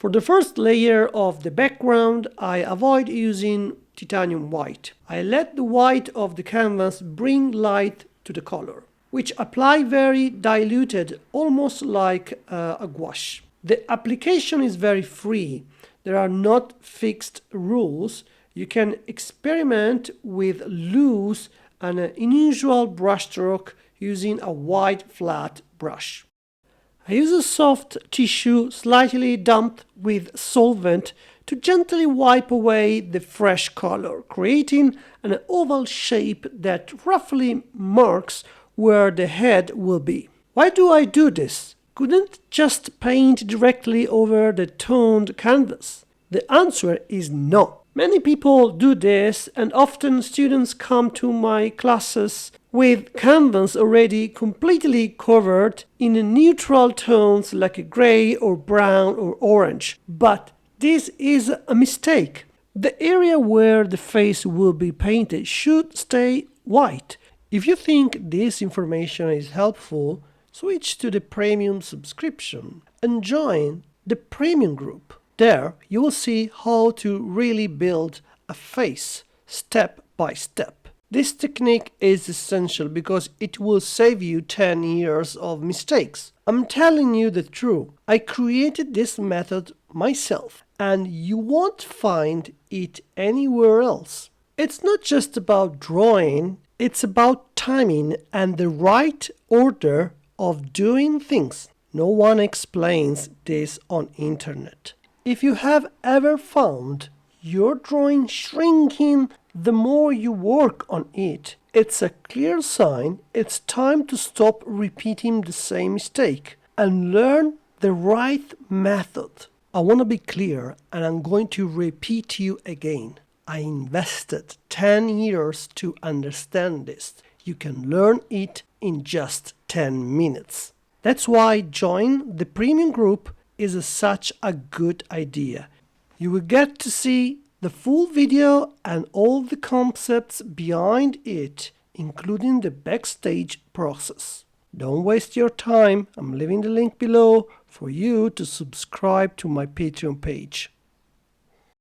For the first layer of the background, I avoid using titanium white. I let the white of the canvas bring light to the color, which apply very diluted, almost like a gouache. The application is very free. There are not fixed rules. You can experiment with loose and unusual brushstroke using a wide flat brush. I use a soft tissue slightly damped with solvent to gently wipe away the fresh color, creating an oval shape that roughly marks where the head will be. Why do I do this? Couldn't just paint directly over the toned canvas? The answer is no. Many people do this, and often students come to my classes with canvas already completely covered in neutral tones like gray or brown or orange. But this is a mistake. The area where the face will be painted should stay white. If you think this information is helpful, switch to the premium subscription and join the premium group. There you will see how to really build a face step by step. This technique is essential because it will save you 10 years of mistakes. I'm telling you the truth. I created this method myself, and you won't find it anywhere else. It's not just about drawing, it's about timing and the right order of doing things. No one explains this on internet. If you have ever found your drawing shrinking the more you work on it, it's a clear sign it's time to stop repeating the same mistake and learn the right method. I want to be clear, and I'm going to repeat to you again. I invested 10 years to understand this. You can learn it in just 10 minutes. That's why join the premium group is such a good idea. You will get to see the full video and all the concepts behind it, including the backstage process. Don't waste your time. I'm leaving the link below for you to subscribe to my Patreon page.